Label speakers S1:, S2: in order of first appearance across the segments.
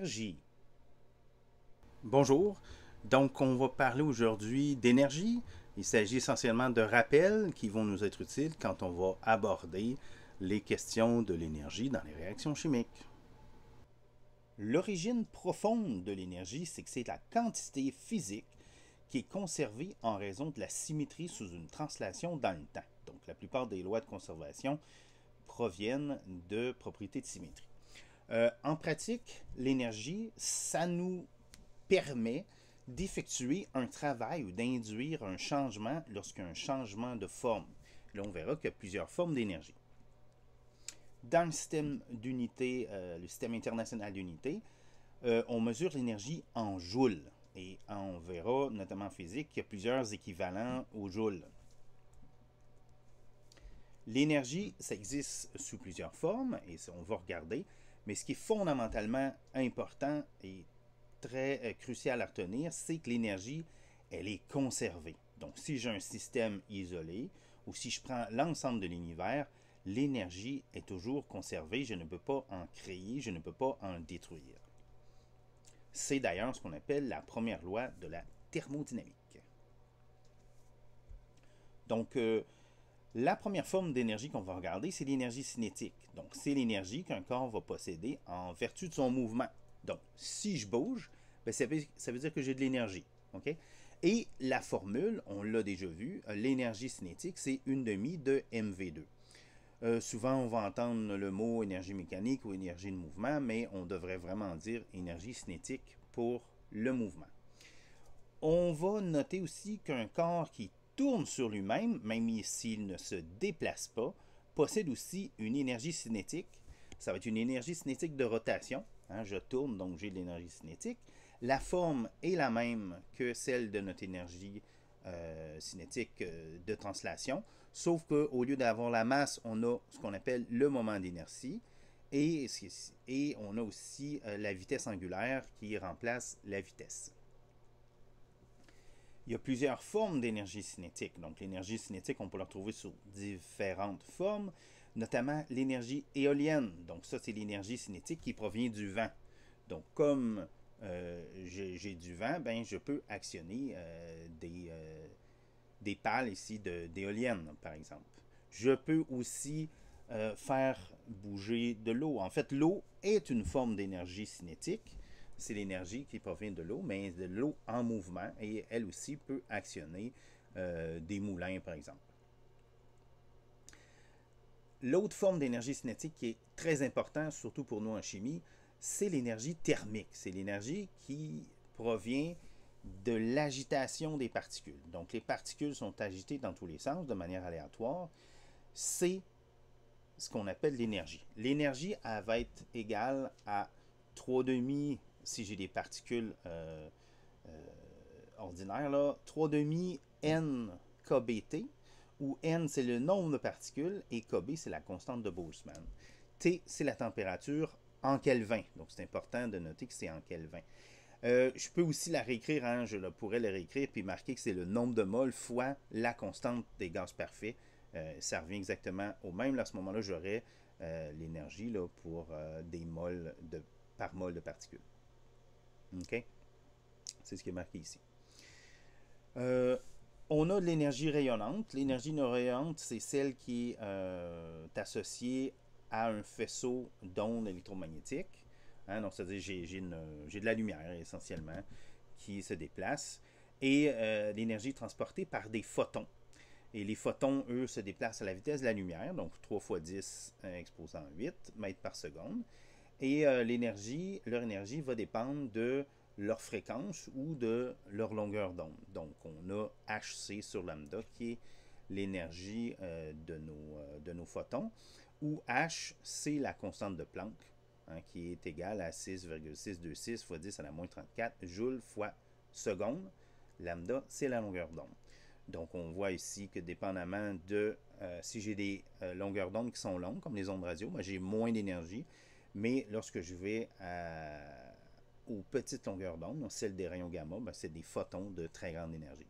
S1: l'énergie. Bonjour, donc on va parler aujourd'hui d'énergie. Il s'agit essentiellement de rappels qui vont nous être utiles quand on va aborder les questions de l'énergie dans les réactions chimiques. L'origine profonde de l'énergie, c'est que c'est la quantité physique qui est conservée en raison de la symétrie sous une translation dans le temps. Donc la plupart des lois de conservation proviennent de propriétés de symétrie. En pratique, l'énergie, ça nous permet d'effectuer un travail ou d'induire un changement lorsqu'il y a un changement de forme. Là, on verra qu'il y a plusieurs formes d'énergie. Dans le système d'unité, le système international d'unité, on mesure l'énergie en joules. Et on verra, notamment en physique, qu'il y a plusieurs équivalents au joule. L'énergie, ça existe sous plusieurs formes, et on va regarder, mais ce qui est fondamentalement important et très crucial à retenir, c'est que l'énergie, elle est conservée. Donc, si j'ai un système isolé, ou si je prends l'ensemble de l'univers, l'énergie est toujours conservée, je ne peux pas en créer, je ne peux pas en détruire. C'est d'ailleurs ce qu'on appelle la première loi de la thermodynamique. Donc, la première forme d'énergie qu'on va regarder, c'est l'énergie cinétique. Donc, c'est l'énergie qu'un corps va posséder en vertu de son mouvement. Donc, si je bouge, ben, ça veut dire que j'ai de l'énergie. Okay? Et la formule, on l'a déjà vu, l'énergie cinétique, c'est 1/2 de mv2. Souvent, on va entendre le mot énergie mécanique ou énergie de mouvement, mais on devrait vraiment dire énergie cinétique pour le mouvement. On va noter aussi qu'un corps qui tourne sur lui-même, même s'il ne se déplace pas, possède aussi une énergie cinétique. Ça va être une énergie cinétique de rotation. Je tourne, donc j'ai de l'énergie cinétique. La forme est la même que celle de notre énergie cinétique de translation, sauf qu'au lieu d'avoir la masse, on a ce qu'on appelle le moment d'inertie, et on a aussi la vitesse angulaire qui remplace la vitesse. Il y a plusieurs formes d'énergie cinétique. Donc, l'énergie cinétique, on peut la retrouver sous différentes formes, notamment l'énergie éolienne. Donc, ça, c'est l'énergie cinétique qui provient du vent. Donc, comme j'ai du vent, ben, je peux actionner des pales ici d'éoliennes, par exemple. Je peux aussi faire bouger de l'eau. En fait, l'eau est une forme d'énergie cinétique. C'est l'énergie qui provient de l'eau, mais de l'eau en mouvement, et elle aussi peut actionner des moulins, par exemple. L'autre forme d'énergie cinétique qui est très importante, surtout pour nous en chimie, c'est l'énergie thermique. C'est l'énergie qui provient de l'agitation des particules. Donc, les particules sont agitées dans tous les sens, de manière aléatoire. C'est ce qu'on appelle l'énergie. L'énergie, elle va être égale à 3,5 si j'ai des particules ordinaires, là, 3,5 n kBt, où n c'est le nombre de particules et kb c'est la constante de Boltzmann. T c'est la température en Kelvin, donc c'est important de noter que c'est en Kelvin. Je peux aussi la réécrire, je pourrais la réécrire puis marquer que c'est le nombre de moles fois la constante des gaz parfaits. Ça revient exactement au même. Là, à ce moment-là, j'aurais l'énergie pour des moles par mol de particules. OK? C'est ce qui est marqué ici. On a de l'énergie rayonnante. L'énergie rayonnante, c'est celle qui est associée à un faisceau d'ondes électromagnétiques. Donc, c'est-à-dire j'ai de la lumière, essentiellement, qui se déplace. Et l'énergie est transportée par des photons. Et les photons, eux, se déplacent à la vitesse de la lumière, donc 3 fois 10 exposant 8 mètres par seconde. Et leur énergie va dépendre de leur fréquence ou de leur longueur d'onde. Donc, on a Hc sur lambda qui est l'énergie de nos photons, où H, c'est la constante de Planck, qui est égale à 6,626 fois 10 à la moins 34 joules fois seconde. Lambda, c'est la longueur d'onde. Donc, on voit ici que dépendamment de si j'ai des longueurs d'onde qui sont longues, comme les ondes radio, moi j'ai moins d'énergie. Mais lorsque je vais aux petites longueurs d'onde, celle des rayons gamma, c'est des photons de très grande énergie.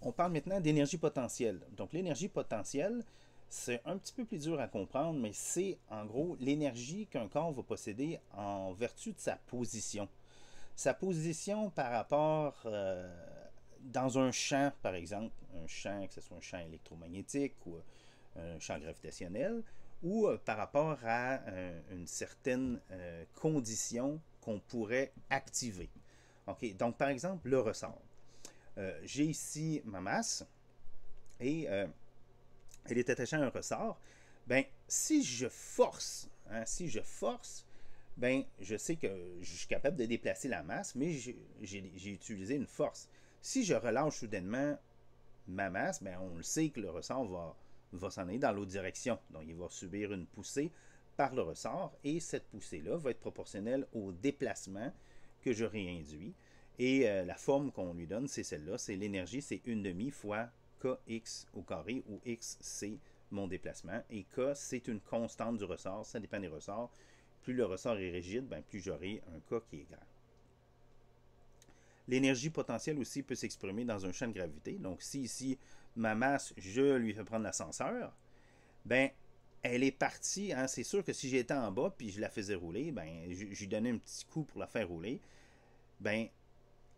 S1: On parle maintenant d'énergie potentielle. Donc, l'énergie potentielle, C'est un petit peu plus dur à comprendre, mais c'est en gros l'énergie qu'un corps va posséder en vertu de sa position. Sa position par rapport dans un champ, par exemple, un champ, que ce soit un champ électromagnétique ou un champ gravitationnel, ou par rapport à une certaine condition qu'on pourrait activer. OK? Donc, par exemple, le ressort. J'ai ici ma masse et elle est attachée à un ressort. Ben, si je force, ben, je sais que je suis capable de déplacer la masse, mais j'ai utilisé une force. Si je relâche soudainement ma masse, ben, on le sait que le ressort va s'en aller dans l'autre direction. Donc, il va subir une poussée par le ressort et cette poussée-là va être proportionnelle au déplacement que je réinduis. Et la forme qu'on lui donne, c'est celle-là. C'est l'énergie, c'est 1/2 fois kx au carré, où x, c'est mon déplacement. Et k, c'est une constante du ressort. Ça dépend des ressorts. Plus le ressort est rigide, ben plus j'aurai un k qui est grand. L'énergie potentielle aussi peut s'exprimer dans un champ de gravité. Donc, si ici, ma masse, je lui fais prendre l'ascenseur, ben, elle est partie. Hein, c'est sûr que si j'étais en bas puis je la faisais rouler, ben, je lui donnais un petit coup pour la faire rouler, ben,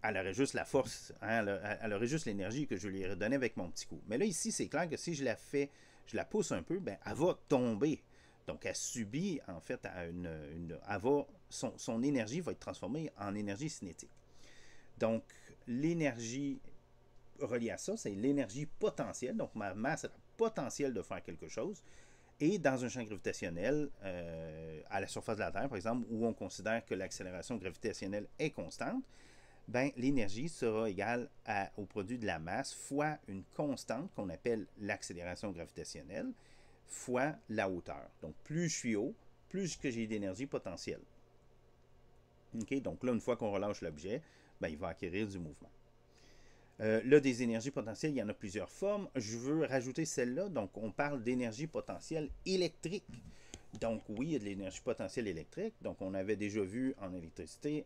S1: elle aurait juste la force, hein, elle aurait juste l'énergie que je lui ai donnée avec mon petit coup. Mais là, ici, c'est clair que si je la pousse un peu, ben, elle va tomber. Donc, elle subit, en fait, son énergie va être transformée en énergie cinétique. Donc, l'énergie reliée à ça, c'est l'énergie potentielle. Donc, ma masse a le potentiel de faire quelque chose. Et dans un champ gravitationnel, à la surface de la Terre, par exemple, où on considère que l'accélération gravitationnelle est constante, ben, l'énergie sera égale au produit de la masse fois une constante qu'on appelle l'accélération gravitationnelle fois la hauteur. Donc, plus je suis haut, plus que j'ai d'énergie potentielle. Okay? Donc là, une fois qu'on relâche l'objet, ben, il va acquérir du mouvement. Là, des énergies potentielles, il y en a plusieurs formes. Je veux rajouter celle-là. Donc, on parle d'énergie potentielle électrique. Donc, oui, il y a de l'énergie potentielle électrique. Donc, on avait déjà vu en électricité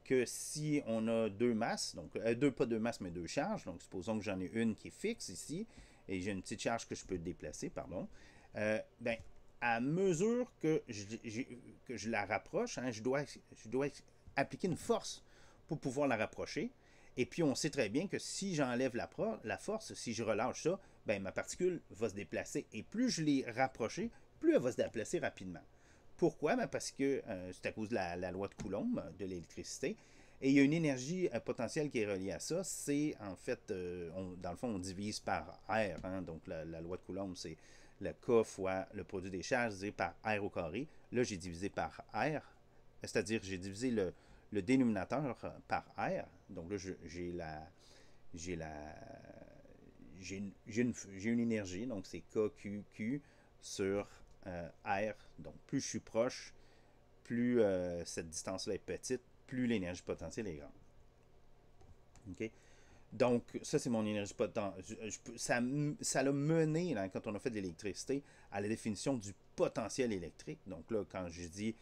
S1: que si on a deux masses, donc pas deux masses, mais deux charges, donc supposons que j'en ai une qui est fixe ici, et j'ai une petite charge que je peux déplacer, pardon, ben, à mesure que je la rapproche, hein, je dois appliquer une force pour pouvoir la rapprocher. Et puis, on sait très bien que si j'enlève la force, si je relâche ça, ben, ma particule va se déplacer. Et plus je l'ai rapprochée, plus elle va se déplacer rapidement. Pourquoi? Ben parce que c'est à cause de la loi de Coulomb, de l'électricité. Et il y a une énergie potentielle qui est reliée à ça. C'est en fait, dans le fond, on divise par R. Hein, donc la loi de Coulomb, c'est le K fois le produit des charges divisé par R au carré. Là, j'ai divisé par R. C'est-à-dire, j'ai divisé le dénominateur par R. Donc là, j'ai la j'ai une énergie, donc c'est KQQ sur R. Donc plus je suis proche, plus cette distance-là est petite, plus l'énergie potentielle est grande. OK? Donc, ça, c'est mon énergie potentielle. Ça l'a mené, là, quand on a fait de l'électricité, à la définition du potentiel électrique. Donc là, quand je dis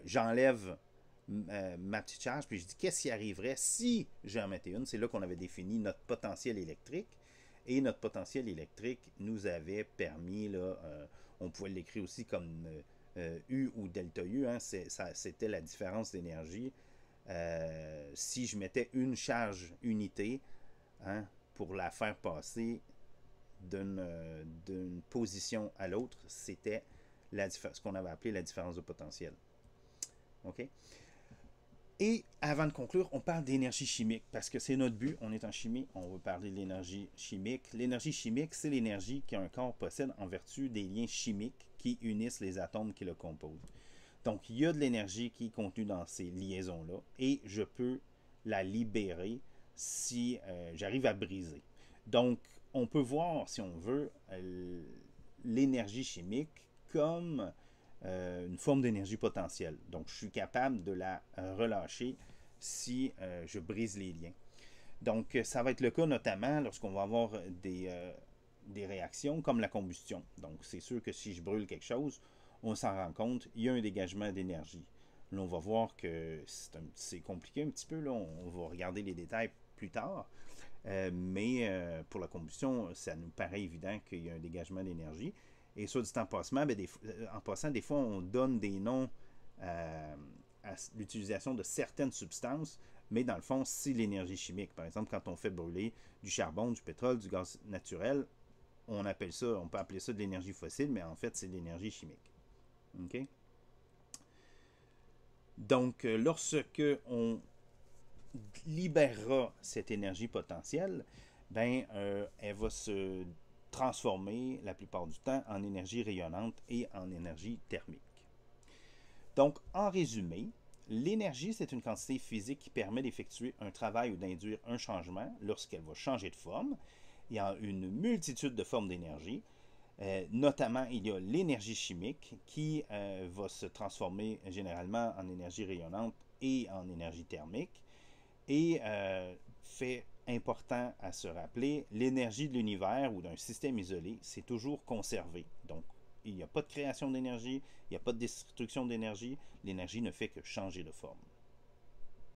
S1: j'enlève ma petite charge, puis je dis qu'est-ce qui arriverait si j'en mettais une, c'est là qu'on avait défini notre potentiel électrique. Et notre potentiel électrique nous avait permis, là, on pouvait l'écrire aussi comme U ou delta U, hein, c'était la différence d'énergie. Si je mettais une charge unité, hein, pour la faire passer d'une position à l'autre, c'était ce qu'on avait appelé la différence de potentiel. OK? Et avant de conclure, on parle d'énergie chimique parce que c'est notre but. On est en chimie, on veut parler de l'énergie chimique. L'énergie chimique, c'est l'énergie qu'un corps possède en vertu des liens chimiques qui unissent les atomes qui le composent. Donc, il y a de l'énergie qui est contenue dans ces liaisons-là et je peux la libérer si j'arrive à briser. Donc, on peut voir, si on veut, l'énergie chimique comme une forme d'énergie potentielle. Donc, je suis capable de la relâcher si je brise les liens. Donc, ça va être le cas notamment lorsqu'on va avoir des réactions comme la combustion. Donc, c'est sûr que si je brûle quelque chose, on s'en rend compte, il y a un dégagement d'énergie. Là, on va voir que c'est compliqué un petit peu. Là, on va regarder les détails plus tard. Mais pour la combustion, ça nous paraît évident qu'il y a un dégagement d'énergie. Et soit dit en passant, en passant, des fois, on donne des noms à l'utilisation de certaines substances, mais dans le fond, c'est l'énergie chimique. Par exemple, quand on fait brûler du charbon, du pétrole, du gaz naturel, on peut appeler ça de l'énergie fossile, mais en fait, c'est de l'énergie chimique. OK? Donc, lorsque on libérera cette énergie potentielle, elle va se transformer la plupart du temps en énergie rayonnante et en énergie thermique. Donc, en résumé, l'énergie, c'est une quantité physique qui permet d'effectuer un travail ou d'induire un changement lorsqu'elle va changer de forme. Il y a une multitude de formes d'énergie. Notamment, il y a l'énergie chimique qui va se transformer généralement en énergie rayonnante et en énergie thermique. Et fait important à se rappeler, l'énergie de l'univers ou d'un système isolé, c'est toujours conservé. Donc, il n'y a pas de création d'énergie, il n'y a pas de destruction d'énergie, l'énergie ne fait que changer de forme.